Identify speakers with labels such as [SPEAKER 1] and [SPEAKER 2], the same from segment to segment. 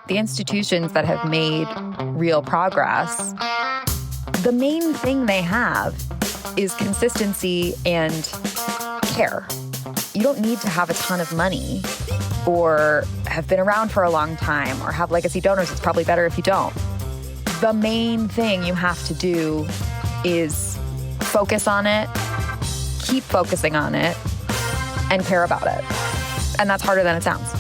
[SPEAKER 1] The institutions that have made real progress, the main thing they have is consistency and care. You don't need to have a ton of money or have been around for a long time or have legacy donors. It's probably better if you don't. The main thing you have to do is focus on it, keep focusing on it, and care about it. And that's harder than it sounds.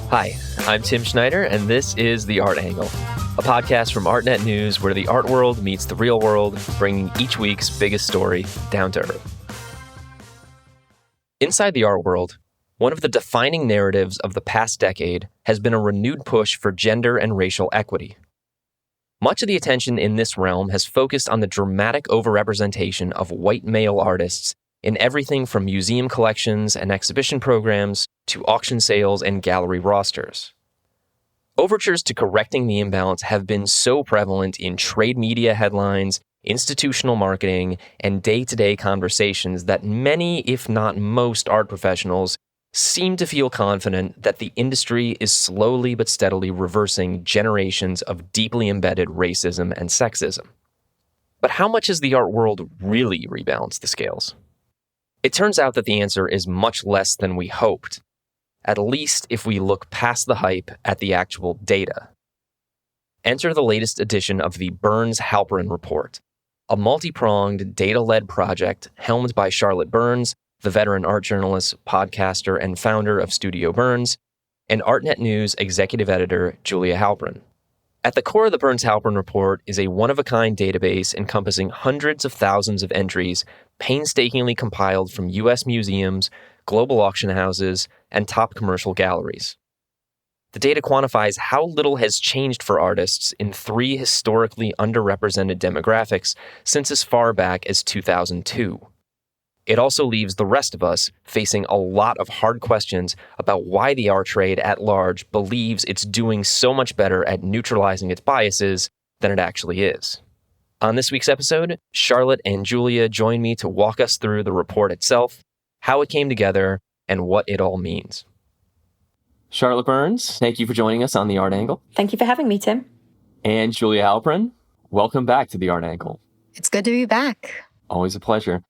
[SPEAKER 2] Hi, I'm Tim Schneider, and this is The Art Angle, a podcast from Artnet News where the art world meets the real world, bringing each week's biggest story down to earth. Inside the art world, one of the defining narratives of the past decade has been a renewed push for gender and racial equity. Much of the attention in this realm has focused on the dramatic overrepresentation of white male artists in everything from museum collections and exhibition programs to auction sales and gallery rosters. Overtures to correcting the imbalance have been so prevalent in trade media headlines, institutional marketing, and day-to-day conversations that many, if not most, art professionals seem to feel confident that the industry is slowly but steadily reversing generations of deeply embedded racism and sexism. But how much has the art world really rebalanced the scales? It turns out that the answer is much less than we hoped, at least if we look past the hype at the actual data. Enter the latest edition of the Burns-Halperin Report, a multipronged, data-led project helmed by Charlotte Burns, the veteran art journalist, podcaster, and founder of Studio Burns, and Artnet News executive editor Julia Halperin. At the core of the Burns-Halperin Report is a one-of-a-kind database encompassing hundreds of thousands of entries painstakingly compiled from U.S. museums, global auction houses, and top commercial galleries. The data quantifies how little has changed for artists in three historically underrepresented demographics since as far back as 2002. It also leaves the rest of us facing a lot of hard questions about why the art trade at large believes it's doing so much better at neutralizing its biases than it actually is. On this week's episode, Charlotte and Julia join me to walk us through the report itself, how it came together, and what it all means. Charlotte Burns, thank you for joining us on The Art Angle.
[SPEAKER 3] Thank you for having me, Tim.
[SPEAKER 2] And Julia Halperin, welcome back to The Art Angle.
[SPEAKER 1] It's good to be back.
[SPEAKER 2] Always a pleasure.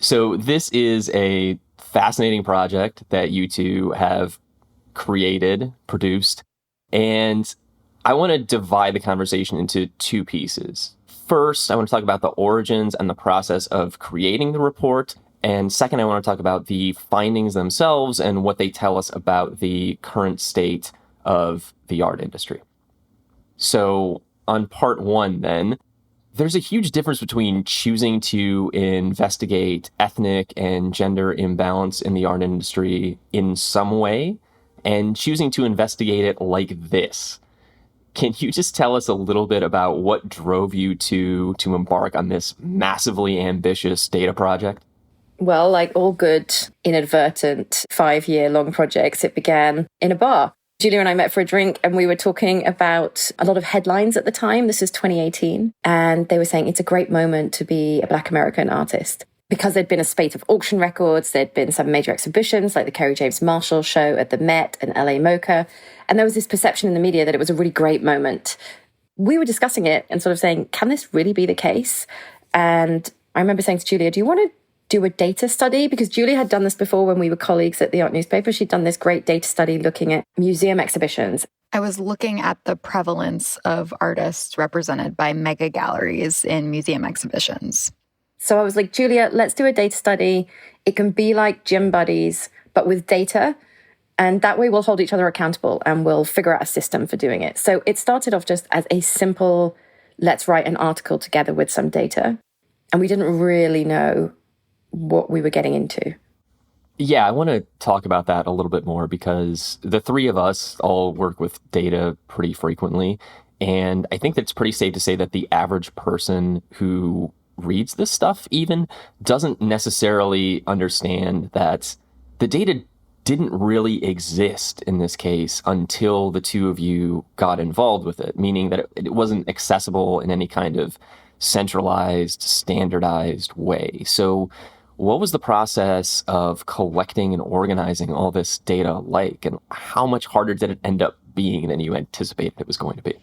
[SPEAKER 2] So this is a fascinating project that you two have created, produced, and I want to divide the conversation into two pieces. First, I want to talk about the origins and the process of creating the report. And second, I want to talk about the findings themselves and what they tell us about the current state of the art industry. So on part one, then, there's a huge difference between choosing to investigate ethnic and gender imbalance in the art industry in some way and choosing to investigate it like this. Can you just tell us a little bit about what drove you to embark on this massively ambitious data project?
[SPEAKER 3] Well, like all good, inadvertent 5-year-long projects, it began in a bar. Julia and I met for a drink and we were talking about a lot of headlines at the time. This is 2018. And they were saying it's a great moment to be a Black American artist. Because there'd been a spate of auction records, there'd been some major exhibitions like the Kerry James Marshall show at the Met and LA MoCA. And there was this perception in the media that it was a really great moment. We were discussing it and sort of saying, can this really be the case? And I remember saying to Julia, do you want to do a data study? Because Julia had done this before when we were colleagues at the art newspaper. She'd done this great data study looking at museum exhibitions.
[SPEAKER 1] I was looking at the prevalence of artists represented by mega galleries in museum exhibitions.
[SPEAKER 3] So I was like, Julia, let's do a data study. It can be like gym buddies, but with data. And that way we'll hold each other accountable and we'll figure out a system for doing it. So it started off just as a simple, let's write an article together with some data. And we didn't really know what we were getting into.
[SPEAKER 2] Yeah, I want to talk about that a little bit more because the three of us all work with data pretty frequently. And I think that it's pretty safe to say that the average person who reads this stuff even doesn't necessarily understand that the data didn't really exist in this case until the two of you got involved with it, meaning that it wasn't accessible in any kind of centralized, standardized way. So What was the process of collecting and organizing all this data like, and how much harder did it end up being than you anticipated it was going to be?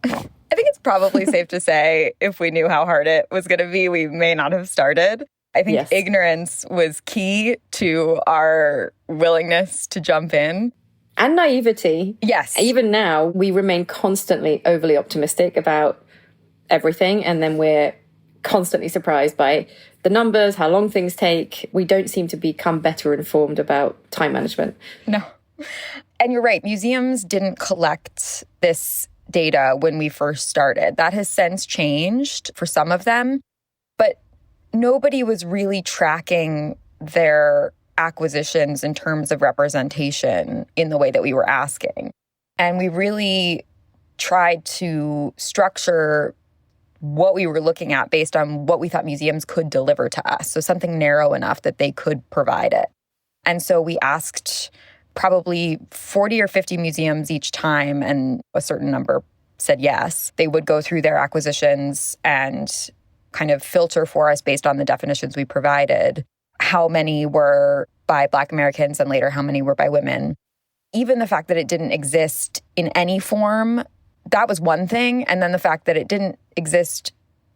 [SPEAKER 1] I think it's probably safe to say if we knew how hard it was going to be, we may not have started. I think ignorance was key to our willingness to jump in.
[SPEAKER 3] And naivety.
[SPEAKER 1] Yes.
[SPEAKER 3] Even now, we remain constantly overly optimistic about everything, and then we're constantly surprised by the numbers, how long things take. We don't seem to become better informed about time management.
[SPEAKER 1] No. And you're right, museums didn't collect this data when we first started. That has since changed for some of them, but nobody was really tracking their acquisitions in terms of representation in the way that we were asking. And we really tried to structure what we were looking at based on what we thought museums could deliver to us. So something narrow enough that they could provide it. And so we asked probably 40 or 50 museums each time, and a certain number said yes. They would go through their acquisitions and kind of filter for us based on the definitions we provided, how many were by Black Americans and later how many were by women. Even the fact that it didn't exist in any form, that was one thing. And then the fact that it didn't exist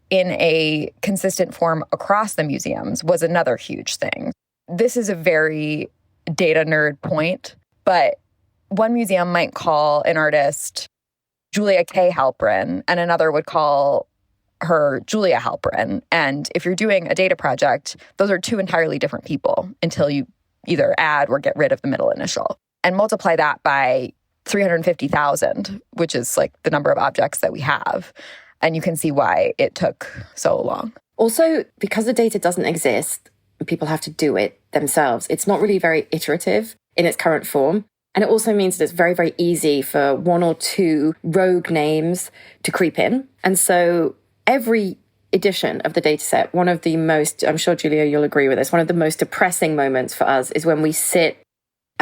[SPEAKER 1] in a consistent form across the museums was another huge thing. This is a very data nerd point, but one museum might call an artist Julia K. Halperin, and another would call her Julia Halperin. And if you're doing a data project, those are two entirely different people until you either add or get rid of the middle initial. And multiply that by 350,000, which is like the number of objects that we have. And you can see why it took so long.
[SPEAKER 3] Also, because the data doesn't exist, people have to do it themselves. It's not really very iterative in its current form. And it also means that it's very, very easy for one or two rogue names to creep in. And so every edition of the dataset, one of the most, I'm sure, Julia, you'll agree with this, one of the most depressing moments for us is when we sit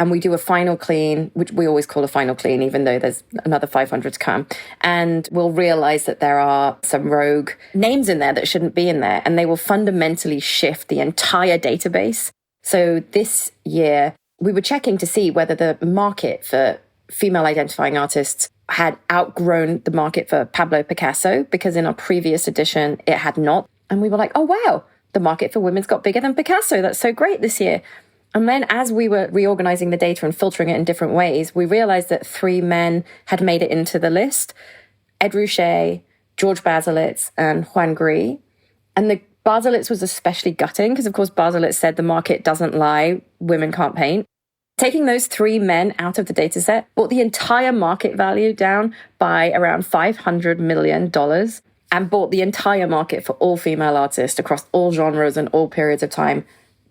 [SPEAKER 3] and we do a final clean, which we always call a final clean, even though there's another 500 to come. And we'll realize that there are some rogue names in there that shouldn't be in there. And they will fundamentally shift the entire database. So this year, we were checking to see whether the market for female identifying artists had outgrown the market for Pablo Picasso, because in our previous edition, it had not. And we were like, oh, wow, the market for women's got bigger than Picasso. That's so great this year. And then as we were reorganizing the data and filtering it in different ways, we realized that 3 men had made it into the list: Ed Ruscha, George Baselitz, and Juan Gris. And the Baselitz was especially gutting because, of course, Baselitz said the market doesn't lie, women can't paint. Taking those 3 men out of the data set brought the entire market value down by around $500 million and brought the entire market for all female artists across all genres and all periods of time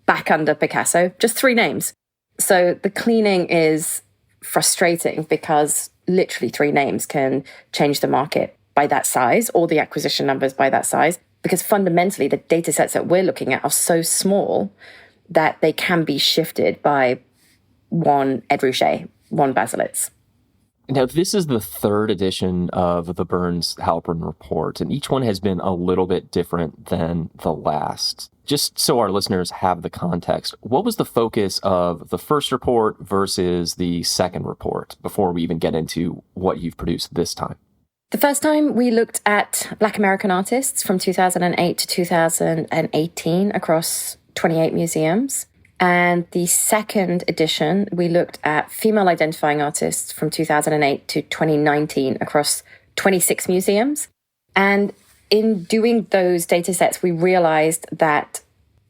[SPEAKER 3] back under Picasso. Just 3 names. So the cleaning is frustrating because literally 3 names can change the market by that size, or the acquisition numbers by that size, because fundamentally the data sets that we're looking at are so small that they can be shifted by one Ed Ruscha, one Baselitz.
[SPEAKER 2] Now, this is the 3rd edition of the Burns-Halperin Report, and each one has been a little bit different than the last. Just so our listeners have the context, what was the focus of the first report versus the second report before we even get into what you've produced this time?
[SPEAKER 3] The first time we looked at Black American artists from 2008 to 2018 across 28 museums. And the second edition, we looked at female identifying artists from 2008 to 2019 across 26 museums. And in doing those data sets, we realized that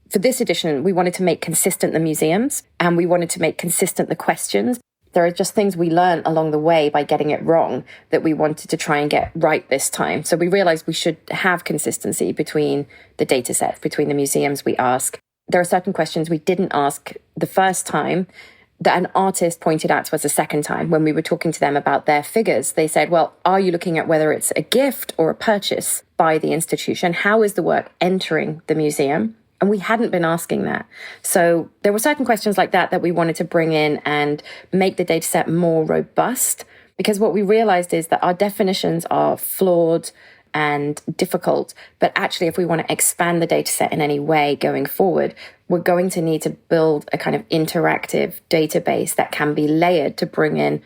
[SPEAKER 3] for this edition, we wanted to make consistent the museums and we wanted to make consistent the questions. There are just things we learned along the way by getting it wrong that we wanted to try and get right this time. So we realized we should have consistency between the data sets, between the museums we ask. There are certain questions we didn't ask the first time that an artist pointed out to us the second time when we were talking to them about their figures. They said, well, are you looking at whether it's a gift or a purchase by the institution? How is the work entering the museum? And we hadn't been asking that. So there were certain questions like that that we wanted to bring in and make the data set more robust, because what we realized is that our definitions are flawed and difficult. But actually, if we want to expand the data set in any way going forward, we're going to need to build a kind of interactive database that can be layered to bring in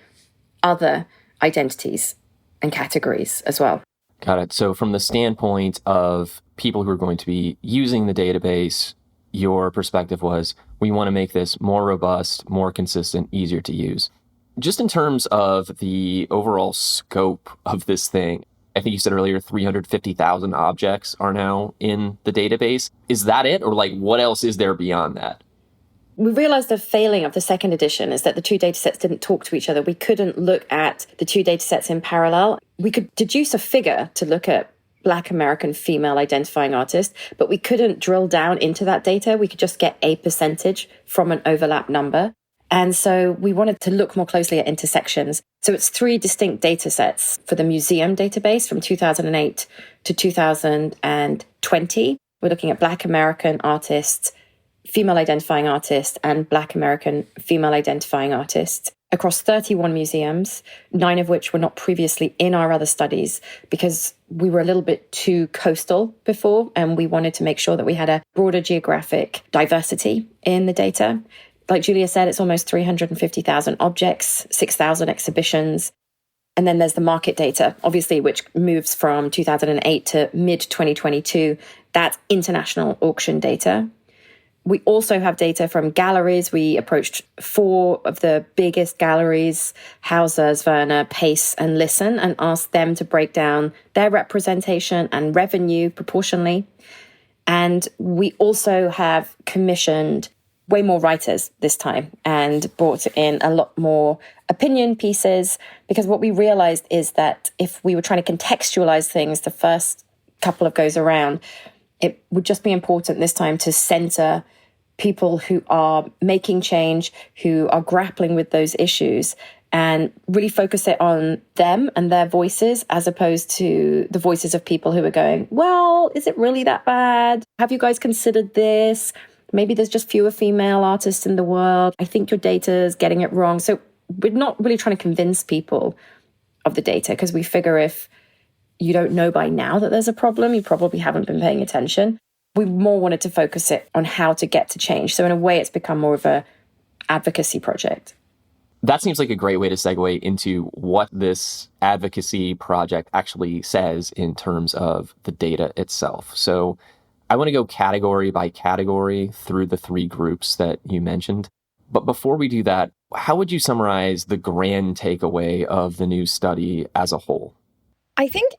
[SPEAKER 3] other identities and categories as well.
[SPEAKER 2] Got it. So from the standpoint of people who are going to be using the database, your perspective was, we want to make this more robust, more consistent, easier to use. Just in terms of the overall scope of this thing, I think you said earlier 350,000 objects are now in the database. Is that it? Or like, what else is there beyond that?
[SPEAKER 3] We realized the failing of the second edition is that the two datasets didn't talk to each other. We couldn't look at the two datasets in parallel. We could deduce a figure to look at Black American female identifying artists, but we couldn't drill down into that data. We could just get a percentage from an overlap number. And so we wanted to look more closely at intersections. So it's 3 distinct data sets for the museum database from 2008 to 2020. We're looking at Black American artists, female identifying artists, and Black American female identifying artists across 31 museums, 9 of which were not previously in our other studies because we were a little bit too coastal before, and we wanted to make sure that we had a broader geographic diversity in the data. Like Julia said, it's almost 350,000 objects, 6,000 exhibitions. And then there's the market data, obviously, which moves from 2008 to mid-2022. That's international auction data. We also have data from galleries. We approached 4 of the biggest galleries, Hauser's, Werner, Pace, and Listen, and asked them to break down their representation and revenue proportionally. And we also have commissioned way more writers this time and brought in a lot more opinion pieces, because what we realized is that if we were trying to contextualize things the first couple of goes around, it would just be important this time to center people who are making change, who are grappling with those issues, and really focus it on them and their voices, as opposed to the voices of people who are going, well, is it really that bad? Have you guys considered this? Maybe there's just fewer female artists in the world. I think your data is getting it wrong. So we're not really trying to convince people of the data, because we figure if you don't know by now that there's a problem, you probably haven't been paying attention. We more wanted to focus it on how to get to change. So in a way, it's become more of a advocacy project.
[SPEAKER 2] That seems like a great way to segue into what this advocacy project actually says in terms of the data itself. So I want to go category by category through the 3 groups that you mentioned. But before we do that, how would you summarize the grand takeaway of the new study as a whole?
[SPEAKER 1] I think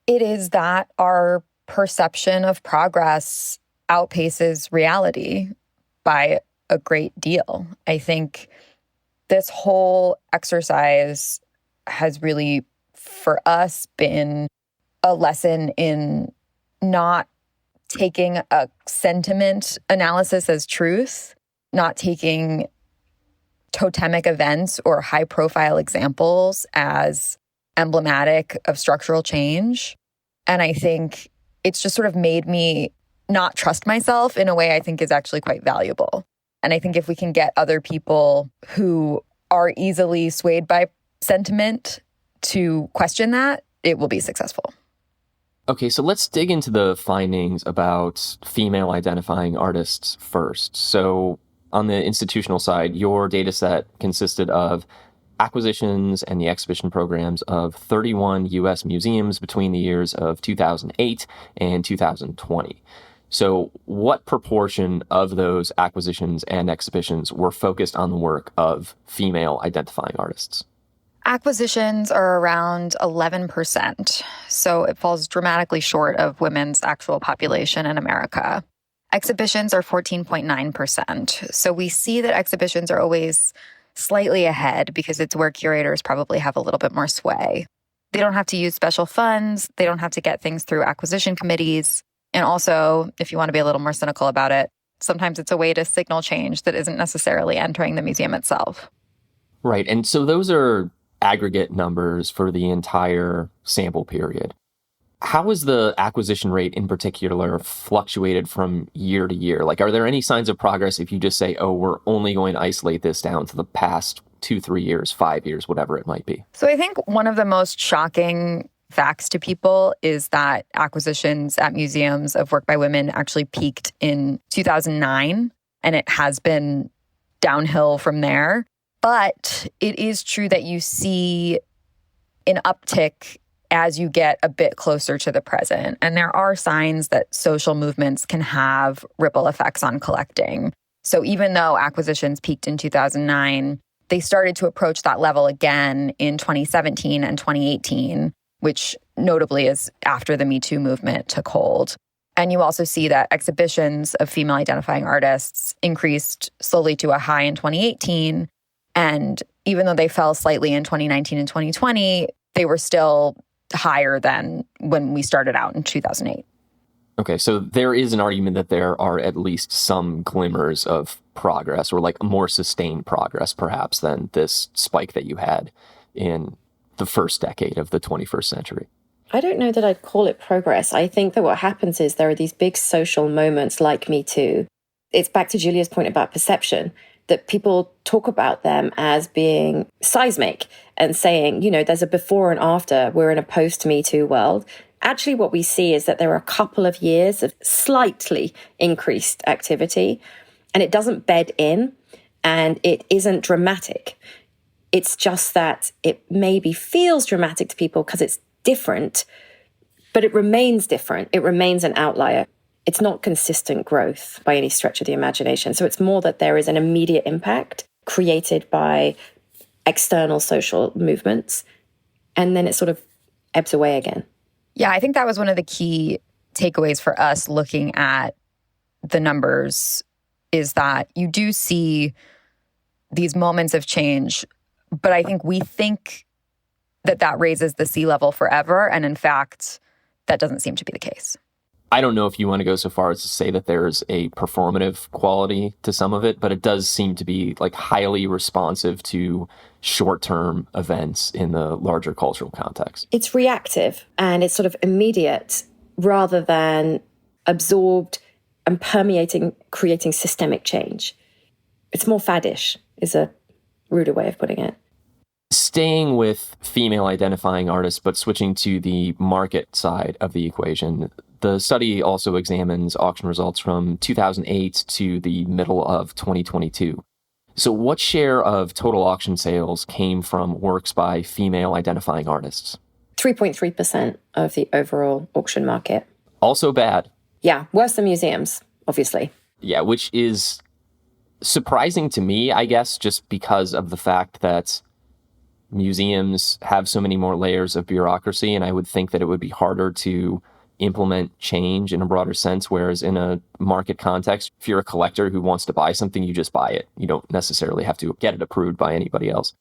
[SPEAKER 1] it is that our perception of progress outpaces reality by a great deal. I think this whole exercise has really, for us, been a lesson in not taking a sentiment analysis as truth, not taking totemic events or high-profile examples as emblematic of structural change. And I think it's just sort of made me not trust myself in a way I think is actually quite valuable. And I think if we can get other people who are easily swayed by sentiment to question that, it will be successful.
[SPEAKER 2] Okay, so let's dig into the findings about female identifying artists first. So on the institutional side, your data set consisted of acquisitions and the exhibition programs of 31 U.S. museums between the years of 2008 and 2020. So what proportion of those acquisitions and exhibitions were focused on the work of female identifying artists?
[SPEAKER 1] Acquisitions are around 11%, so it falls dramatically short of women's actual population in America. Exhibitions are 14.9%, so we see that exhibitions are always slightly ahead because it's where curators probably have a little bit more sway. They don't have to use special funds, they don't have to get things through acquisition committees, and also, if you want to be a little more cynical about it, sometimes it's a way to signal change that isn't necessarily entering the museum itself.
[SPEAKER 2] Right, and so those are aggregate numbers for the entire sample period. How has the acquisition rate in particular fluctuated from year to year? Like, are there any signs of progress if you just say, oh, we're only going to isolate this down to the past 2, 3 years, 5 years, whatever it might be?
[SPEAKER 1] So I think one of the most shocking facts to people is that acquisitions at museums of work by women actually peaked in 2009, and it has been downhill from there. But it is true that you see an uptick as you get a bit closer to the present. And there are signs that social movements can have ripple effects on collecting. So even though acquisitions peaked in 2009, they started to approach that level again in 2017 and 2018, which notably is after the Me Too movement took hold. And you also see that exhibitions of female identifying artists increased slowly to a high in 2018. And even though they fell slightly in 2019 and 2020, they were still higher than when we started out in 2008.
[SPEAKER 2] Okay, so there is an argument that there are at least some glimmers of progress, or like more sustained progress, perhaps, than this spike that you had in the first decade of the 21st century.
[SPEAKER 3] I don't know that I'd call it progress. I think that what happens is there are these big social moments like Me Too. It's back to Julia's point about perception, that people talk about them as being seismic and saying, you know, there's a before and after, we're in a post-Me Too world. Actually, what we see is that there are a couple of years of slightly increased activity, and it doesn't bed in, and it isn't dramatic. It's just that it maybe feels dramatic to people because it's different, but it remains different. It remains an outlier. It's not consistent growth by any stretch of the imagination. So it's more that there is an immediate impact created by external social movements, and then it sort of ebbs away again.
[SPEAKER 1] Yeah, I think that was one of the key takeaways for us looking at the numbers, is that you do see these moments of change, but I think we think that that raises the sea level forever. And in fact, that doesn't seem to be the case.
[SPEAKER 2] I don't know if you want to go so far as to say that there's a performative quality to some of it, but it does seem to be like highly responsive to short-term events in the larger cultural context.
[SPEAKER 3] It's reactive and it's sort of immediate rather than absorbed and permeating, creating systemic change. It's more faddish, is a ruder way of putting it.
[SPEAKER 2] Staying with female identifying artists, but switching to the market side of the equation, the study also examines auction results from 2008 to the middle of 2022. So what share of total auction sales came from works by female identifying artists?
[SPEAKER 3] 3.3% of the overall auction market.
[SPEAKER 2] Also bad.
[SPEAKER 3] Yeah, worse than museums, obviously.
[SPEAKER 2] Yeah, which is surprising to me, I guess, just because of the fact that museums have so many more layers of bureaucracy, and I would think that it would be harder to implement change in a broader sense, whereas in a market context, if you're a collector who wants to buy something, you just buy it. You don't necessarily have to get it approved by anybody else.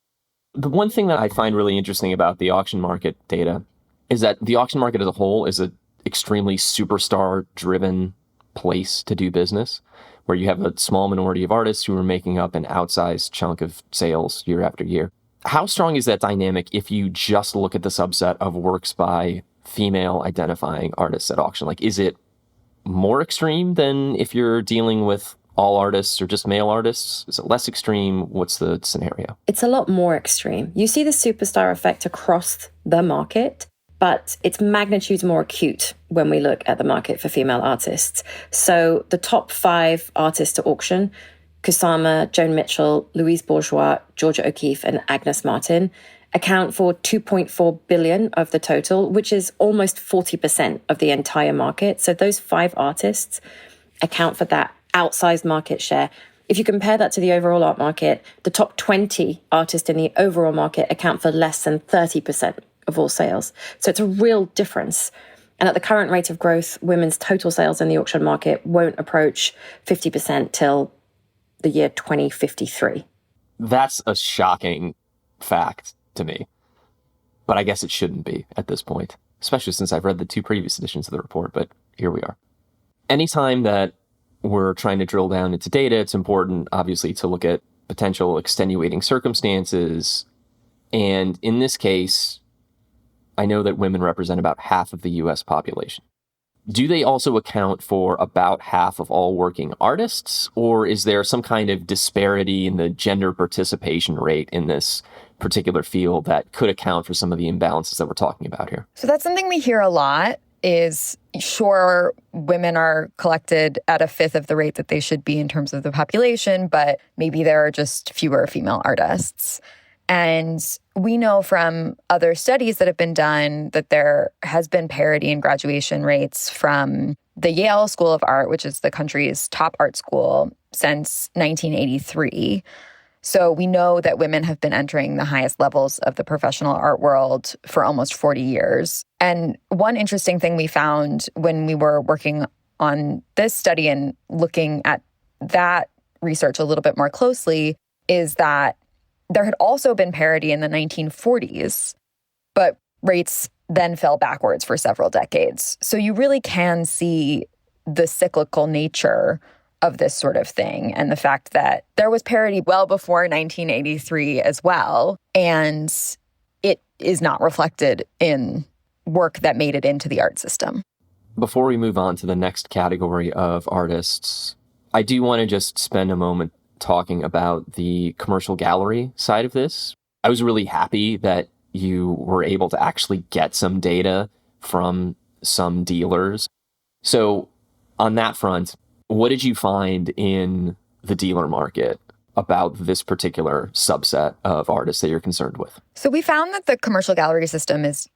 [SPEAKER 2] The one thing that I find really interesting about the auction market data is that the auction market as a whole is an extremely superstar-driven place to do business, where you have a small minority of artists who are making up an outsized chunk of sales year after year. How strong is that dynamic if you just look at the subset of works by female identifying artists at auction? Like, is it more extreme than if you're dealing with all artists or just male artists? Is it less extreme? What's the scenario?
[SPEAKER 3] It's a lot more extreme. You see the superstar effect across the market, but its magnitude's more acute when we look at the market for female artists. So the top 5 artists at auction, Kusama, Joan Mitchell, Louise Bourgeois, Georgia O'Keeffe, and Agnes Martin, account for 2.4 billion of the total, which is almost 40% of the entire market. So those 5 artists account for that outsized market share. If you compare that to the overall art market, the top 20 artists in the overall market account for less than 30% of all sales. So it's a real difference. And at the current rate of growth, women's total sales in the auction market won't approach 50% till the year 2053.
[SPEAKER 2] That's a shocking fact to me, but I guess it shouldn't be at this point, especially since I've read the 2 previous editions of the report, but here we are. Anytime that we're trying to drill down into data, it's important, obviously, to look at potential extenuating circumstances. And in this case, I know that women represent about half of the US population. do they also account for about half of all working artists, or is there some kind of disparity in the gender participation rate in this particular field that could account for some of the imbalances that we're talking about here?
[SPEAKER 1] So that's something we hear a lot is, sure, women are collected at a fifth of the rate that they should be in terms of the population, but maybe there are just fewer female artists. And we know from other studies that have been done that there has been parity in graduation rates from the Yale School of Art, which is the country's top art school, since 1983. So we know that women have been entering the highest levels of the professional art world for almost 40 years. And one interesting thing we found when we were working on this study and looking at that research a little bit more closely is that there had also been parity in the 1940s, but rates then fell backwards for several decades. So you really can see the cyclical nature of this sort of thing and the fact that there was parity well before 1983 as well, and it is not reflected in work that made it into the art system.
[SPEAKER 2] Before we move on to the next category of artists, I do want to just spend a moment talking about the commercial gallery side of this. I was really happy that you were able to actually get some data from some dealers. So on that front, what did you find in the dealer market about this particular subset of artists that you're concerned with?
[SPEAKER 1] So we found that the commercial gallery system is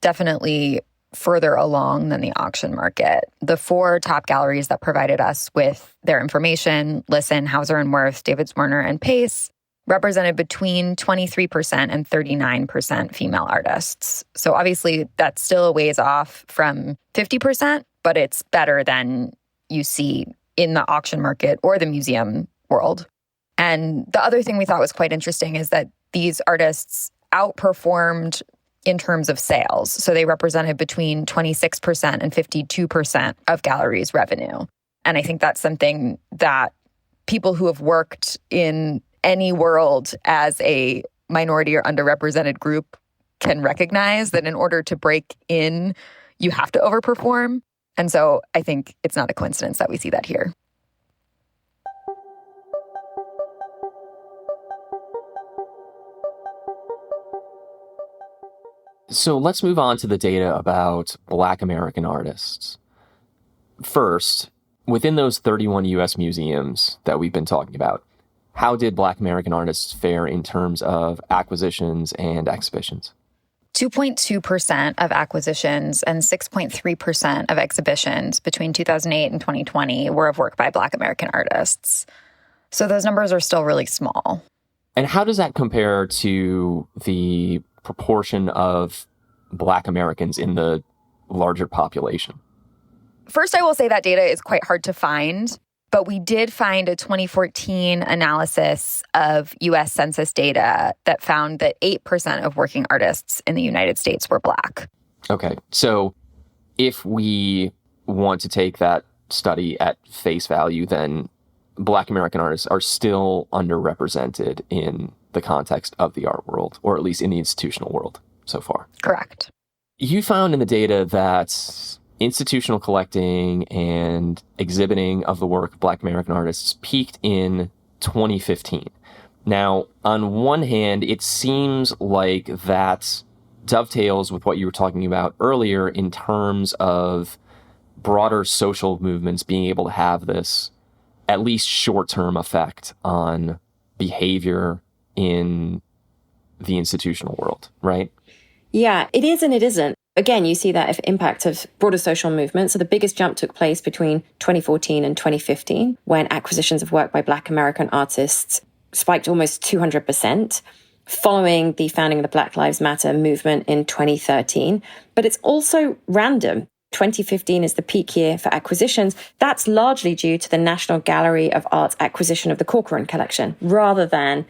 [SPEAKER 1] definitely further along than the auction market. The four top galleries that provided us with their information, Listen, Hauser and Wirth, Davids Warner, and Pace, represented between 23% and 39% female artists. So obviously that's still a ways off from 50%, but it's better than you see in the auction market or the museum world. And the other thing we thought was quite interesting is that these artists outperformed in terms of sales. So they represented between 26% and 52% of galleries' revenue. And I think that's something that people who have worked in any world as a minority or underrepresented group can recognize, that in order to break in, you have to overperform. And so I think it's not a coincidence that we see that here.
[SPEAKER 2] So let's move on to the data about Black American artists. First, within those 31 U.S. museums that we've been talking about, how did Black American artists fare in terms of acquisitions and exhibitions?
[SPEAKER 1] 2.2% of acquisitions and 6.3% of exhibitions between 2008 and 2020 were of work by Black American artists. So those numbers are still really small.
[SPEAKER 2] And how does that compare to the proportion of Black Americans in the larger population?
[SPEAKER 1] First, I will say that data is quite hard to find, but we did find a 2014 analysis of U.S. Census data that found that 8% of working artists in the United States were Black.
[SPEAKER 2] Okay, so if we want to take that study at face value, then Black American artists are still underrepresented in the context of the art world, or at least in the institutional world so far.
[SPEAKER 1] Correct.
[SPEAKER 2] You found in the data that institutional collecting and exhibiting of the work of Black American artists peaked in 2015. Now, on one hand, it seems like that dovetails with what you were talking about earlier in terms of broader social movements being able to have this at least short-term effect on behavior in the institutional world, right?
[SPEAKER 3] Yeah, it is and it isn't. Again, you see that impact of broader social movements. So the biggest jump took place between 2014 and 2015, when acquisitions of work by Black American artists spiked almost 200%, following the founding of the Black Lives Matter movement in 2013. But it's also random. 2015 is the peak year for acquisitions. That's largely due to the National Gallery of Art's acquisition of the Corcoran collection, rather than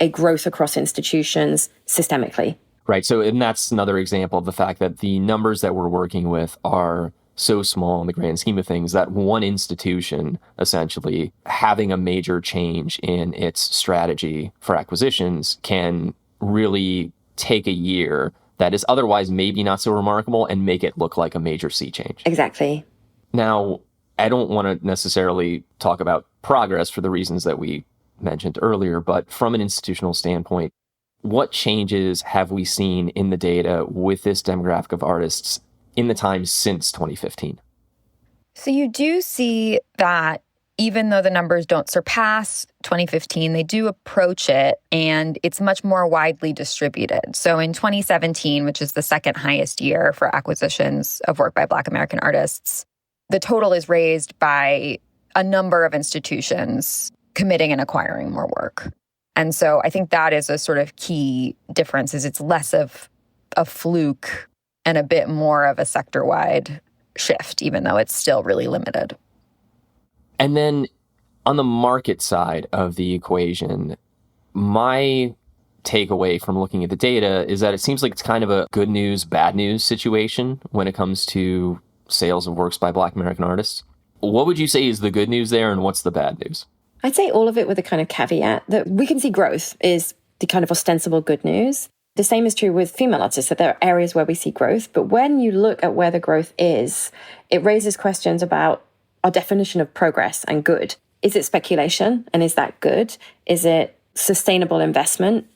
[SPEAKER 3] a growth across institutions systemically.
[SPEAKER 2] Right. So, and that's another example of the fact that the numbers that we're working with are so small in the grand scheme of things that one institution essentially having a major change in its strategy for acquisitions can really take a year that is otherwise maybe not so remarkable and make it look like a major sea change.
[SPEAKER 3] Exactly.
[SPEAKER 2] Now, I don't want to necessarily talk about progress for the reasons that we mentioned earlier, but from an institutional standpoint, what changes have we seen in the data with this demographic of artists in the time since 2015?
[SPEAKER 1] So you do see that even though the numbers don't surpass 2015, they do approach it, and it's much more widely distributed. So in 2017, which is the second highest year for acquisitions of work by Black American artists, the total is raised by a number of institutions committing and acquiring more work. And so I think that is a sort of key difference, is it's less of a fluke and a bit more of a sector-wide shift, even though it's still really limited.
[SPEAKER 2] And then on the market side of the equation, my takeaway from looking at the data is that it seems like it's kind of a good news, bad news situation when it comes to sales of works by Black American artists. What would you say is the good news there, and what's the bad news?
[SPEAKER 3] I'd say all of it with a kind of caveat that we can see growth is the kind of ostensible good news. The same is true with female artists, that there are areas where we see growth. But when you look at where the growth is, it raises questions about our definition of progress and good. Is it speculation? And is that good? Is it sustainable investment?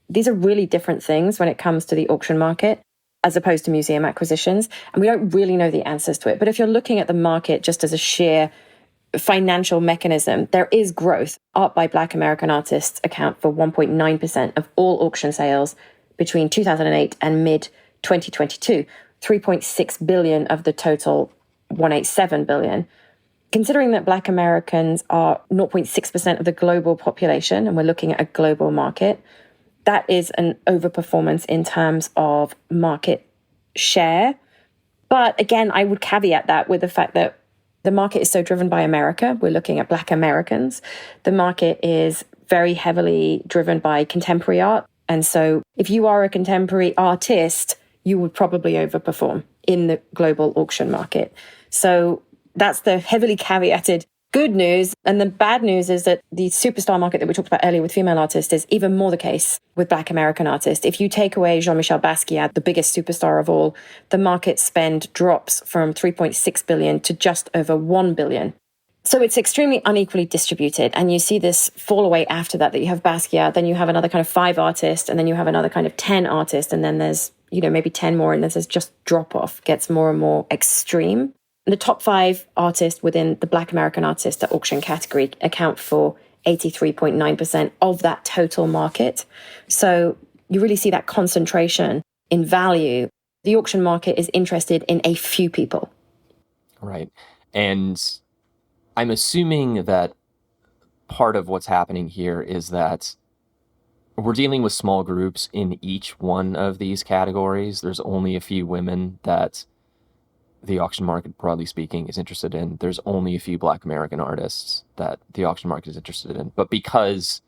[SPEAKER 3] These are really different things when it comes to the auction market, as opposed to museum acquisitions. And we don't really know the answers to it. But if you're looking at the market just as a sheer financial mechanism, there is growth. Art by Black American artists account for 1.9% of all auction sales between 2008 and mid-2022, 3.6 billion of the total 187 billion. Considering that Black Americans are 0.6% of the global population, and we're looking at a global market, that is an overperformance in terms of market share. But again, I would caveat that with the fact that the market is so driven by America. We're looking at Black Americans. The market is very heavily driven by contemporary art. And so if you are a contemporary artist, you would probably overperform in the global auction market. So that's the heavily caveated good news. And the bad news is that the superstar market that we talked about earlier with female artists is even more the case with Black American artists. If you take away Jean-Michel Basquiat, the biggest superstar of all, the market spend drops from 3.6 billion to just over 1 billion. So it's extremely unequally distributed. And you see this fall away after that you have Basquiat, then you have another kind of 5 artists, and then you have another kind of 10 artists, and then there's, maybe 10 more, and then there's just drop off, gets more and more extreme. The top 5 artists within the Black American artist at auction category account for 83.9% of that total market. So you really see that concentration in value. The auction market is interested in a few people.
[SPEAKER 2] Right. And I'm assuming that part of what's happening here is that we're dealing with small groups in each one of these categories. There's only a few women that the auction market, broadly speaking, is interested in. There's only a few Black American artists that the auction market is interested in. But because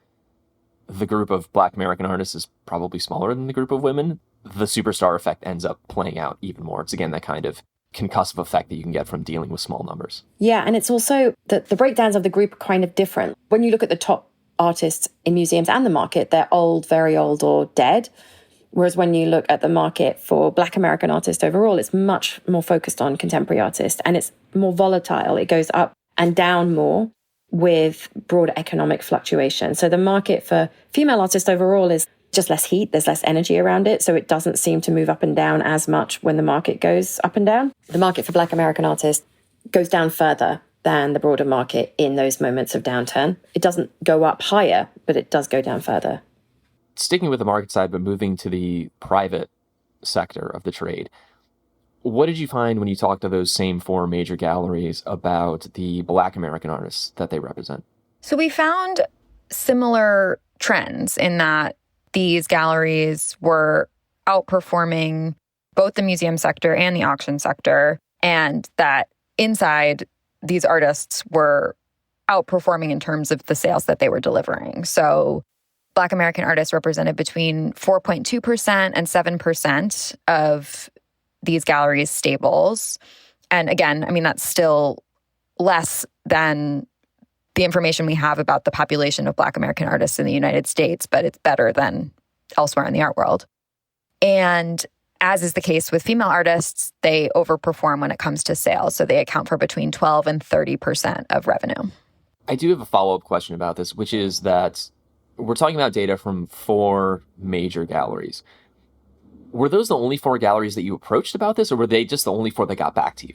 [SPEAKER 2] the group of Black American artists is probably smaller than the group of women, the superstar effect ends up playing out even more. It's, again, that kind of concussive effect that you can get from dealing with small numbers.
[SPEAKER 3] Yeah, and it's also that the breakdowns of the group are kind of different. When you look at the top artists in museums and the market, they're old, very old, or dead. Whereas when you look at the market for Black American artists overall, it's much more focused on contemporary artists, and it's more volatile. It goes up and down more with broader economic fluctuation. So the market for female artists overall is just less heat. There's less energy around it. So it doesn't seem to move up and down as much when the market goes up and down. The market for Black American artists goes down further than the broader market in those moments of downturn. It doesn't go up higher, but it does go down further.
[SPEAKER 2] Sticking with the market side, but moving to the private sector of the trade, what did you find when you talked to those same 4 major galleries about the Black American artists that they represent?
[SPEAKER 1] So we found similar trends in that these galleries were outperforming both the museum sector and the auction sector, and that inside these artists were outperforming in terms of the sales that they were delivering. So Black American artists represented between 4.2% and 7% of these galleries' stables. And again, I mean, that's still less than the information we have about the population of Black American artists in the United States, but it's better than elsewhere in the art world. And As is the case with female artists, they overperform when it comes to sales. So they account for between 12 and 30% of revenue.
[SPEAKER 2] I do have a follow-up question about this, which is that we're talking about data from 4 major galleries. Were those the only 4 galleries that you approached about this, or were they just the only 4 that got back to you?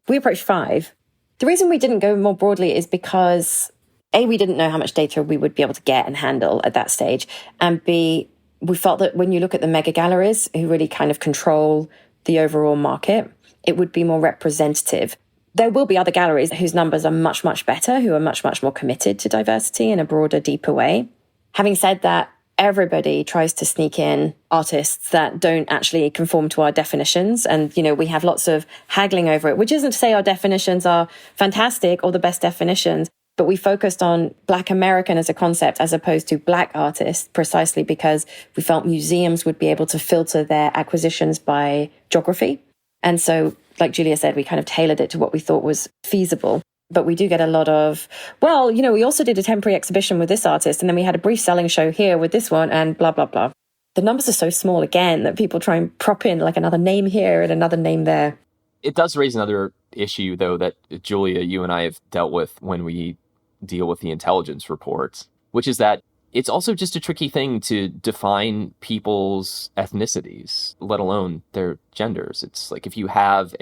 [SPEAKER 3] We approached 5. The reason we didn't go more broadly is because A, we didn't know how much data we would be able to get and handle at that stage. And B, we felt that when you look at the mega galleries who really kind of control the overall market, it would be more representative. There will be other galleries whose numbers are much, much better, who are much, much more committed to diversity in a broader, deeper way. Having said that, everybody tries to sneak in artists that don't actually conform to our definitions. And, we have lots of haggling over it, which isn't to say our definitions are fantastic or the best definitions, but we focused on Black American as a concept as opposed to Black artists, precisely because we felt museums would be able to filter their acquisitions by geography. And so, like Julia said, we kind of tailored it to what we thought was feasible. But we do get a lot of, we also did a temporary exhibition with this artist, and then we had a brief selling show here with this one, and blah, blah, blah. The numbers are so small, again, that people try and prop in like another name here and another name there.
[SPEAKER 2] It does raise another issue, though, that Julia, you and I have dealt with when we deal with the intelligence reports, which is that it's also just a tricky thing to define people's ethnicities, let alone their genders. It's like if you have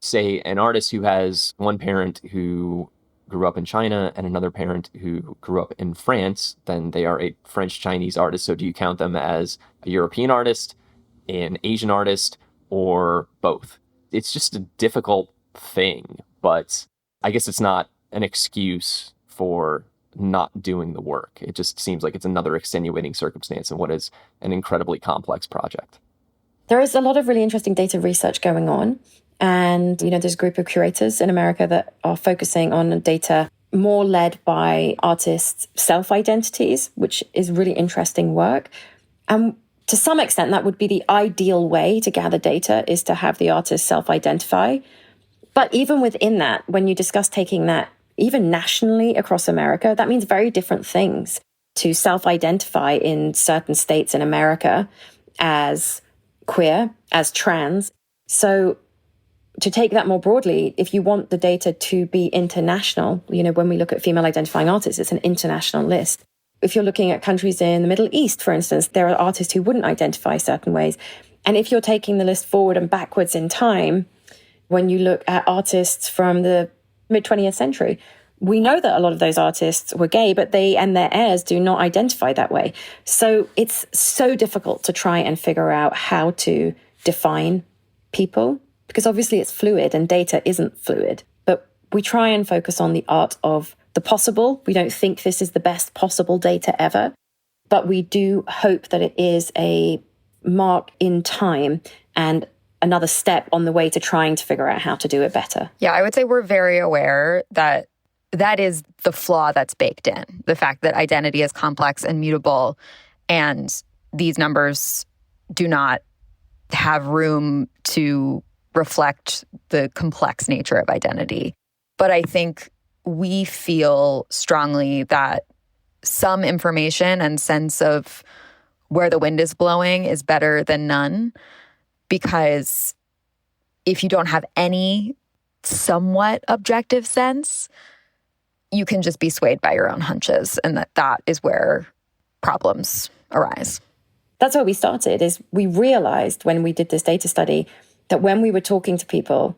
[SPEAKER 2] say an artist who has one parent who grew up in China and another parent who grew up in France, then they are a French-Chinese artist. So do you count them as a European artist, an Asian artist, or both? It's just a difficult thing, but I guess it's not an excuse for not doing the work. It just seems like it's another extenuating circumstance in what is an incredibly complex project.
[SPEAKER 3] There is a lot of really interesting data research going on. And, there's a group of curators in America that are focusing on data more led by artists' self-identities, which is really interesting work. And to some extent, that would be the ideal way to gather data, is to have the artist self-identify. But even within that, when you discuss taking that even nationally across America, that means very different things. To self-identify in certain states in America as queer, as trans. So to take that more broadly, if you want the data to be international, when we look at female identifying artists, it's an international list. If you're looking at countries in the Middle East, for instance, there are artists who wouldn't identify certain ways. And if you're taking the list forward and backwards in time, when you look at artists from the mid-20th century, we know that a lot of those artists were gay, but they and their heirs do not identify that way. So it's so difficult to try and figure out how to define people, because obviously it's fluid and data isn't fluid. But we try and focus on the art of the possible. We don't think this is the best possible data ever, but we do hope that it is a mark in time and another step on the way to trying to figure out how to do it better.
[SPEAKER 1] Yeah, I would say we're very aware that that is the flaw that's baked in. The fact that identity is complex and mutable, and these numbers do not have room to reflect the complex nature of identity. But I think we feel strongly that some information and sense of where the wind is blowing is better than none, because if you don't have any somewhat objective sense, you can just be swayed by your own hunches, and that is where problems arise.
[SPEAKER 3] That's where we started, is we realized when we did this data study that when we were talking to people,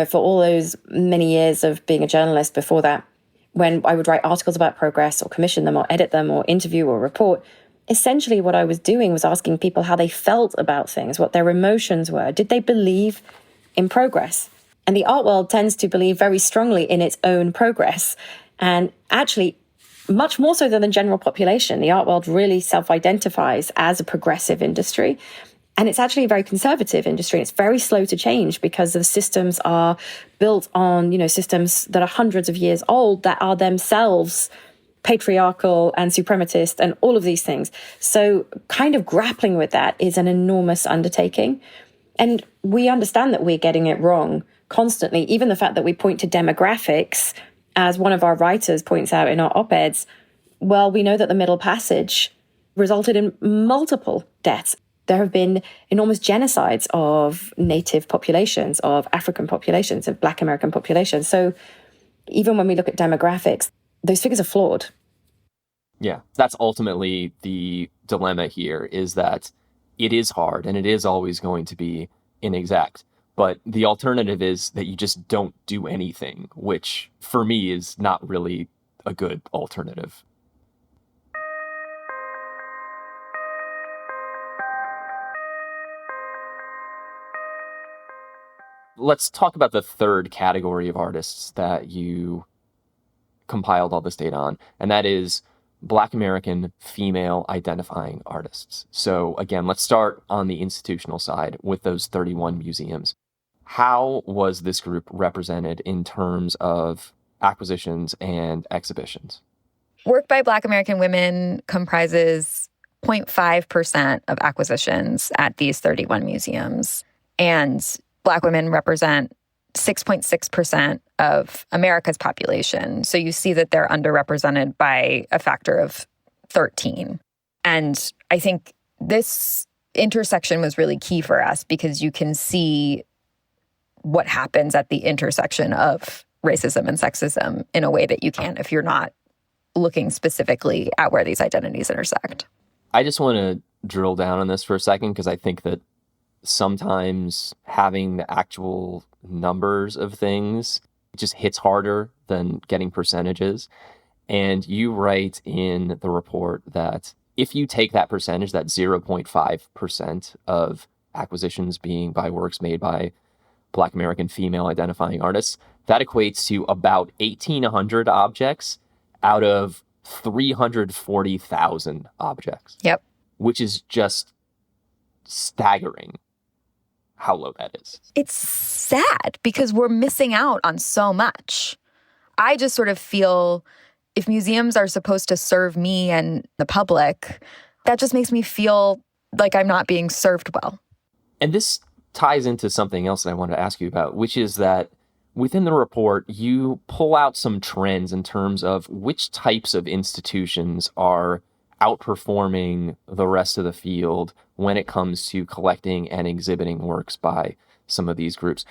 [SPEAKER 3] for all those many years of being a journalist before that, when I would write articles about progress or commission them or edit them or interview or report, essentially what I was doing was asking people how they felt about things, what their emotions were. Did they believe in progress? And the art world tends to believe very strongly in its own progress. And actually, much more so than the general population, the art world really self-identifies as a progressive industry. And it's actually a very conservative industry. It's very slow to change because the systems are built on, systems that are hundreds of years old that are themselves patriarchal and suprematist and all of these things. So kind of grappling with that is an enormous undertaking. And we understand that we're getting it wrong constantly. Even the fact that we point to demographics, as one of our writers points out in our op-eds, well, we know that the Middle Passage resulted in multiple deaths. There have been enormous genocides of native populations, of African populations, of Black American populations. So even when we look at demographics, those figures are flawed.
[SPEAKER 2] Yeah, that's ultimately the dilemma here, is that it is hard and it is always going to be inexact. But the alternative is that you just don't do anything, which for me is not really a good alternative. Let's talk about the third category of artists that you compiled all this data on, and that is Black American female identifying artists. So again, let's start on the institutional side with those 31 museums. How was this group represented in terms of acquisitions and exhibitions?
[SPEAKER 1] Work by Black American women comprises 0.5% of acquisitions at these 31 museums. And Black women represent 6.6% of America's population. So you see that they're underrepresented by a factor of 13. And I think this intersection was really key for us because you can see what happens at the intersection of racism and sexism in a way that you can't if you're not looking specifically at where these identities intersect.
[SPEAKER 2] I just want to drill down on this for a second because I think that sometimes having the actual numbers of things just hits harder than getting percentages. And you write in the report that if you take that percentage, that 0.5% of acquisitions being by works made by Black American female identifying artists, that equates to about 1,800 objects out of 340,000 objects.
[SPEAKER 1] Yep.
[SPEAKER 2] Which is just staggering how low that is.
[SPEAKER 1] It's sad because we're missing out on so much. I just sort of feel if museums are supposed to serve me and the public, that just makes me feel like I'm not being served well.
[SPEAKER 2] And this ties into something else that I wanted to ask you about, which is that within the report, you pull out some trends in terms of which types of institutions are outperforming the rest of the field when it comes to collecting and exhibiting works by some of these groups.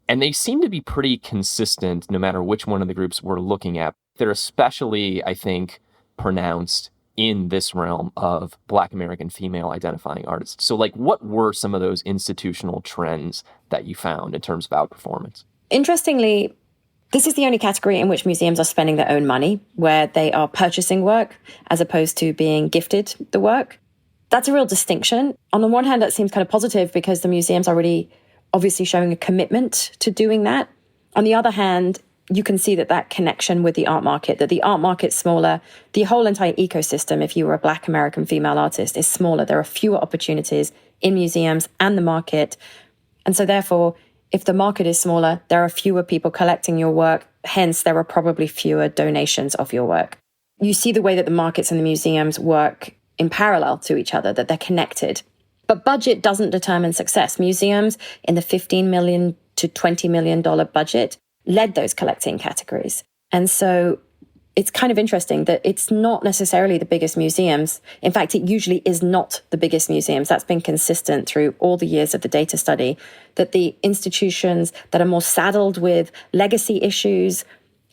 [SPEAKER 2] And they seem to be pretty consistent no matter which one of the groups we're looking at. They're especially, I think, pronounced in this realm of Black American female identifying artists. So what were some of those institutional trends that you found in terms of outperformance?
[SPEAKER 3] Interestingly, this is the only category in which museums are spending their own money, where they are purchasing work as opposed to being gifted the work. That's a real distinction. On the one hand, that seems kind of positive because the museums are already obviously showing a commitment to doing that. On the other hand, you can see that connection with the art market, that the art market's smaller. The whole entire ecosystem, if you were a Black American female artist, is smaller. There are fewer opportunities in museums and the market. And so therefore, if the market is smaller, there are fewer people collecting your work. Hence, there are probably fewer donations of your work. You see the way that the markets and the museums work in parallel to each other, that they're connected. But budget doesn't determine success. Museums in the $15 million to $20 million budget led those collecting categories. And so it's kind of interesting that it's not necessarily the biggest museums. In fact, it usually is not the biggest museums. That's been consistent through all the years of the data study, that the institutions that are more saddled with legacy issues,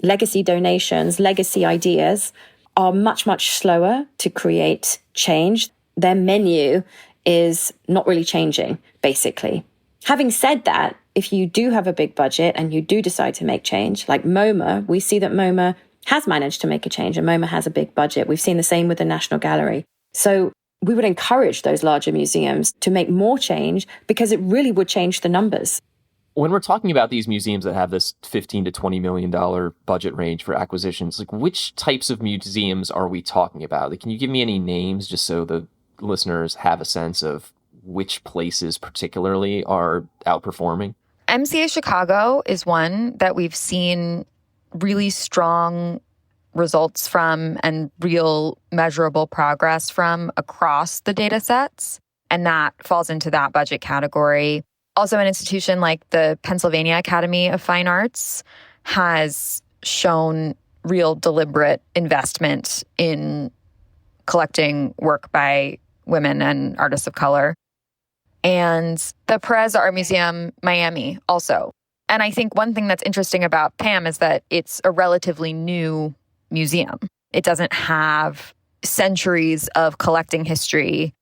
[SPEAKER 3] legacy donations, legacy ideas are much, much slower to create change. Their menu is not really changing, basically. Having said that, if you do have a big budget and you do decide to make change, like MoMA, we see that MoMA has managed to make a change and MoMA has a big budget. We've seen the same with the National Gallery. So we would encourage those larger museums to make more change because it really would change the numbers.
[SPEAKER 2] When we're talking about these museums that have this $15 to $20 million budget range for acquisitions, which types of museums are we talking about? Can you give me any names just so the listeners have a sense of which places particularly are outperforming?
[SPEAKER 1] MCA Chicago is one that we've seen really strong results from and real measurable progress from across the data sets. And that falls into that budget category. Also, an institution like the Pennsylvania Academy of Fine Arts has shown real deliberate investment in collecting work by women and artists of color. and the Perez Art Museum, Miami also. And I think one thing that's interesting about PAM is that it's a relatively new museum. It doesn't have centuries of collecting history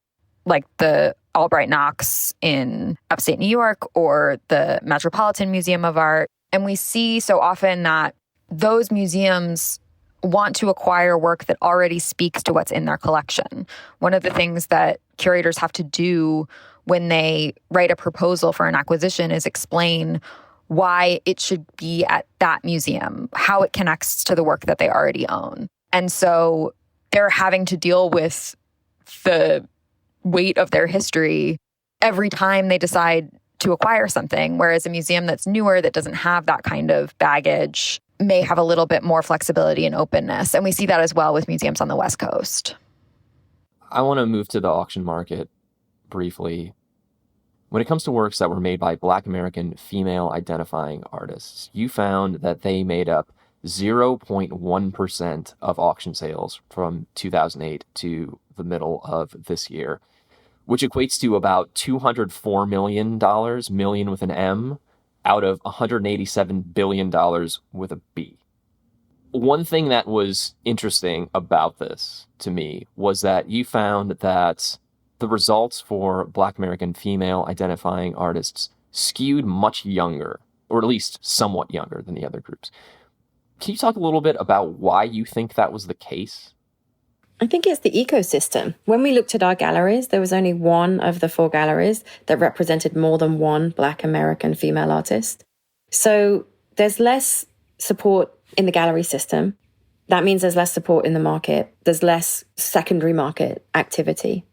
[SPEAKER 1] like the Albright Knox in upstate New York or the Metropolitan Museum of Art. And we see so often that those museums want to acquire work that already speaks to what's in their collection. One of the things that curators have to do when they write a proposal for an acquisition is explain why it should be at that museum, how it connects to the work that they already own. And so they're having to deal with the weight of their history every time they decide to acquire something, whereas a museum that's newer, that doesn't have that kind of baggage, may have a little bit more flexibility and openness. And we see that as well with museums on the West Coast.
[SPEAKER 2] I want to move to the auction market briefly. When it comes to works that were made by Black American female identifying artists, you found that they made up 0.1% of auction sales from 2008 to the middle of this year, which equates to about $204 million, million with an M, out of $187 billion with a B. One thing that was interesting about this to me was that you found that the results for Black American female identifying artists skewed much younger, or at least somewhat younger than the other groups. Can you talk a little bit about why you think that was the case?
[SPEAKER 3] I think it's the ecosystem. When we looked at our galleries, there was only one of the 4 galleries that represented more than one Black American female artist. So there's less support in the gallery system. That means there's less support in the market. There's less secondary market activity.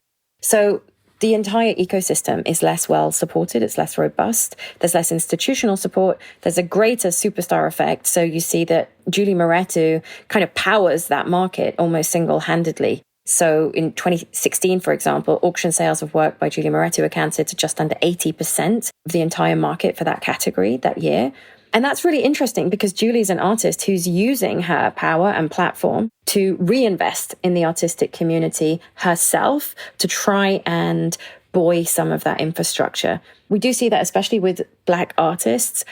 [SPEAKER 3] So the entire ecosystem is less well supported. It's less robust. There's less institutional support. There's a greater superstar effect. So you see that Julie Moretu kind of powers that market almost single-handedly. So in 2016, for example, auction sales of work by Julia Moretu accounted to just under 80% of the entire market for that category that year. And that's really interesting because Julie's an artist who's using her power and platform to reinvest in the artistic community herself to try and buoy some of that infrastructure. We do see that, especially with Black artists,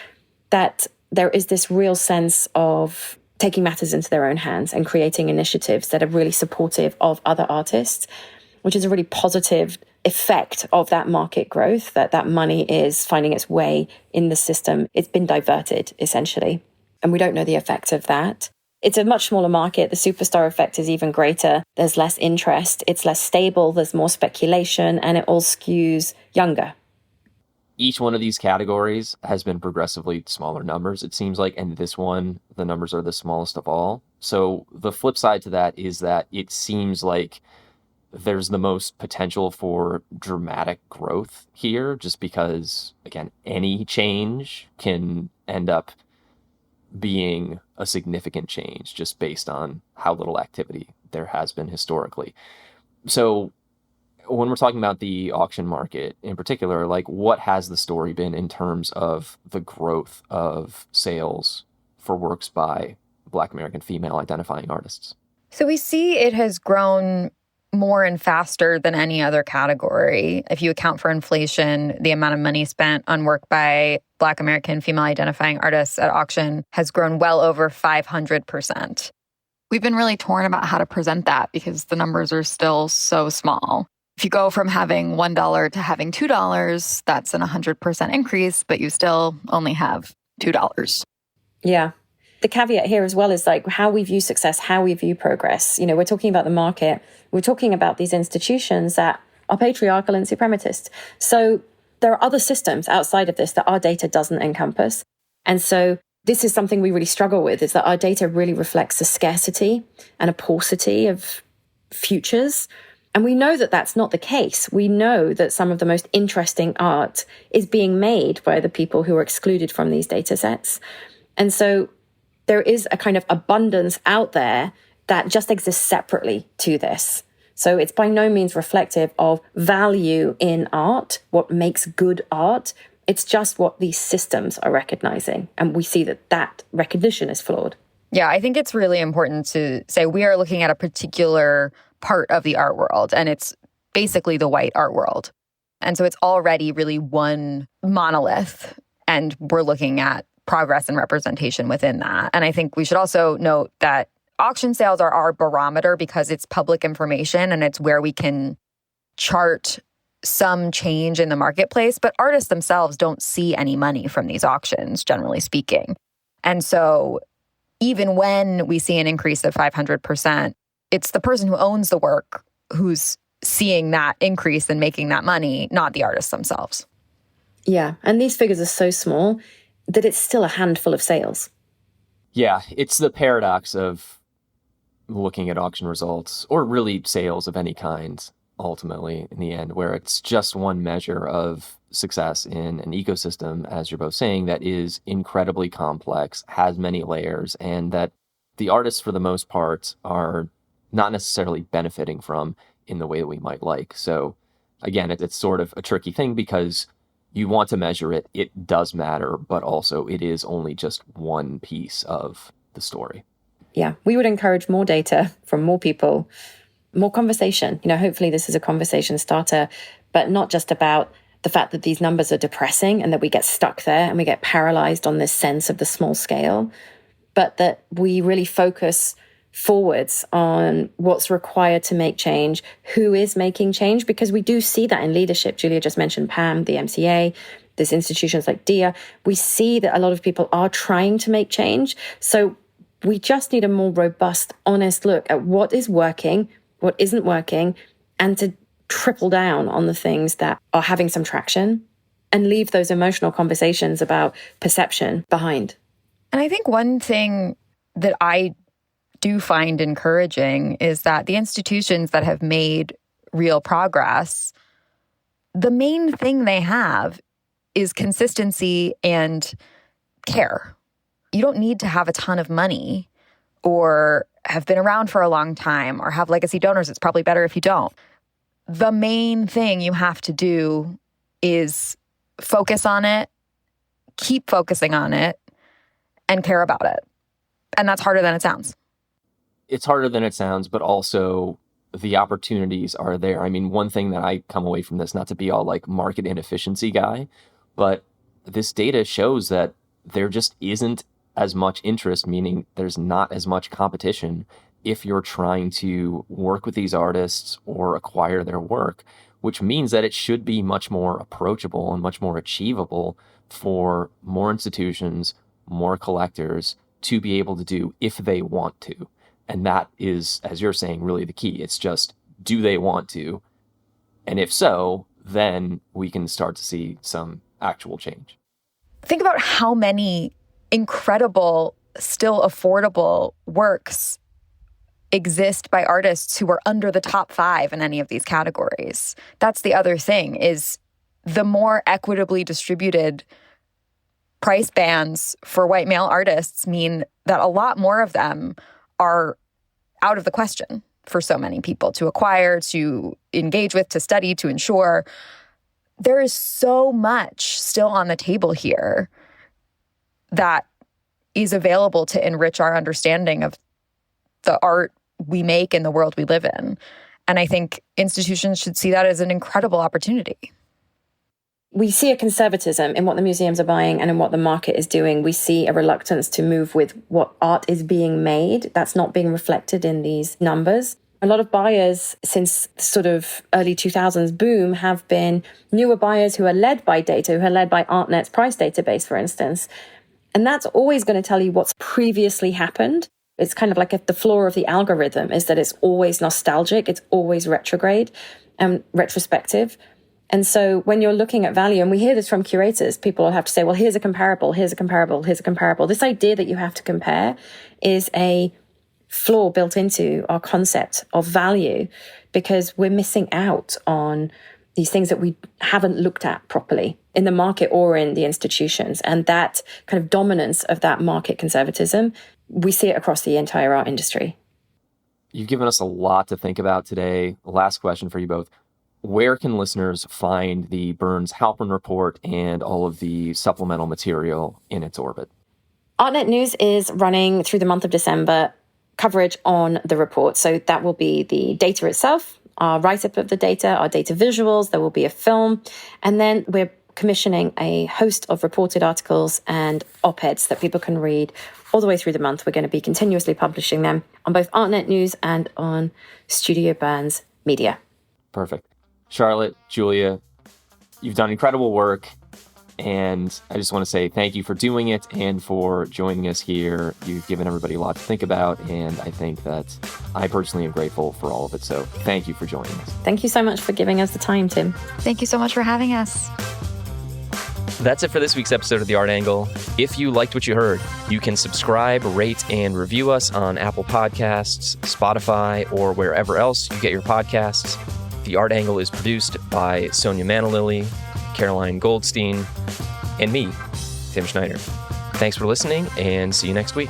[SPEAKER 3] that there is this real sense of taking matters into their own hands and creating initiatives that are really supportive of other artists, which is a really positive effect of that market growth, that money is finding its way in the system. It's been diverted, essentially. And we don't know the effect of that. It's a much smaller market. The superstar effect is even greater. There's less interest. It's less stable. There's more speculation, and it all skews younger.
[SPEAKER 2] Each one of these categories has been progressively smaller numbers, it seems like, and this one, the numbers are the smallest of all. So the flip side to that is that it seems like there's the most potential for dramatic growth here, just because, again, any change can end up being a significant change just based on how little activity there has been historically. So when we're talking about the auction market in particular, like, what has the story been in terms of the growth of sales for works by Black American female identifying artists?
[SPEAKER 1] So we see it has grown more and faster than any other category. If you account for inflation, the amount of money spent on work by Black American female identifying artists at auction has grown well over 500%. We've been really torn about how to present that because the numbers are still so small. If you go from having $1 to having $2, that's an 100% increase, but you still only have $2.
[SPEAKER 3] Yeah. The caveat here as well is like how we view success, how we view progress. You know, we're talking about the market. We're talking about these institutions that are patriarchal and suprematist. So there are other systems outside of this that our data doesn't encompass. And so this is something we really struggle with, is that our data really reflects a scarcity and a paucity of futures. And we know that that's not the case. We know that some of the most interesting art is being made by the people who are excluded from these data sets. And so there is a kind of abundance out there that just exists separately to this. So it's by no means reflective of value in art, what makes good art. It's just what these systems are recognizing. And we see that that recognition is flawed.
[SPEAKER 1] Yeah, I think it's really important to say we are looking at a particular part of the art world, and it's basically the white art world. And so it's already really one monolith, and we're looking at progress and representation within that. And I think we should also note that auction sales are our barometer because it's public information and it's where we can chart some change in the marketplace, but artists themselves don't see any money from these auctions, generally speaking. And so even when we see an increase of 500%, it's the person who owns the work who's seeing that increase and making that money, not the artists themselves.
[SPEAKER 3] Yeah, and these figures are so small that it's still a handful of sales.
[SPEAKER 2] Yeah, it's the paradox of looking at auction results, or really sales of any kind, ultimately, in the end, where it's just one measure of success in an ecosystem, as you're both saying, that is incredibly complex, has many layers, and that the artists, for the most part, are not necessarily benefiting from in the way that we might like. So again, it's sort of a tricky thing because you want to measure it, it does matter, but also it is only just one piece of the story.
[SPEAKER 3] Yeah, we would encourage more data from more people, more conversation. Hopefully this is a conversation starter, but not just about the fact that these numbers are depressing and that we get stuck there and we get paralyzed on this sense of the small scale, but that we really focus forwards on what's required to make change, who is making change, because we do see that in leadership. Julia just mentioned PAM, the MCA, there's institutions like DIA. We see that a lot of people are trying to make change. So we just need a more robust, honest look at what is working, what isn't working, and to triple down on the things that are having some traction and leave those emotional conversations about perception behind.
[SPEAKER 1] And I think one thing that I do find encouraging is that the institutions that have made real progress, the main thing they have is consistency and care. You don't need to have a ton of money or have been around for a long time or have legacy donors. It's probably better if you don't. The main thing you have to do is focus on it, keep focusing on it, and care about it. And that's harder than it sounds.
[SPEAKER 2] It's harder than it sounds, but also the opportunities are there. I mean, one thing that I come away from this, not to be all like market inefficiency guy, but this data shows that there just isn't as much interest, meaning there's not as much competition if you're trying to work with these artists or acquire their work, which means that it should be much more approachable and much more achievable for more institutions, more collectors to be able to do if they want to. And that is, as you're saying, really the key. It's just, do they want to? And if so, then we can start to see some actual change.
[SPEAKER 1] Think about how many incredible, still affordable works exist by artists who are under the top 5 in any of these categories. That's the other thing, is the more equitably distributed price bands for white male artists mean that a lot more of them are out of the question for so many people to acquire, to engage with, to study, to ensure. There is so much still on the table here that is available to enrich our understanding of the art we make in the world we live in. And I think institutions should see that as an incredible opportunity.
[SPEAKER 3] We see a conservatism in what the museums are buying and in what the market is doing. We see a reluctance to move with what art is being made. That's not being reflected in these numbers. A lot of buyers since sort of early 2000s boom have been newer buyers who are led by data, who are led by Artnet's price database, for instance. And that's always going to tell you what's previously happened. It's kind of like the flaw of the algorithm is that it's always nostalgic, it's always retrograde and retrospective. And so when you're looking at value, and we hear this from curators, people will have to say, well, here's a comparable, here's a comparable, here's a comparable. This idea that you have to compare is a flaw built into our concept of value because we're missing out on these things that we haven't looked at properly in the market or in the institutions. And that kind of dominance of that market conservatism, we see it across the entire art industry.
[SPEAKER 2] You've given us a lot to think about today. Last question for you both. Where can listeners find the Burns-Halperin Report and all of the supplemental material in its orbit?
[SPEAKER 3] Artnet News is running through the month of December coverage on the report. So that will be the data itself our write-up of the data, our data visuals. There will be a film. And then we're commissioning a host of reported articles and op-eds that people can read all the way through the month. We're going to be continuously publishing them on both Artnet News and on Studio Burns Media.
[SPEAKER 2] Perfect. Charlotte, Julia, you've done incredible work. And I just want to say thank you for doing it and for joining us here. You've given everybody a lot to think about, and I think that I personally am grateful for all of it. So thank you for joining us.
[SPEAKER 3] Thank you so much for giving us the time, Tim.
[SPEAKER 1] Thank you so much for having us.
[SPEAKER 2] That's it for this week's episode of The Art Angle. If you liked what you heard, you can subscribe, rate, and review us on Apple Podcasts, Spotify, or wherever else you get your podcasts. The Art Angle is produced by Sonia Manalili, Caroline Goldstein, and me, Tim Schneider. Thanks for listening, and see you next week.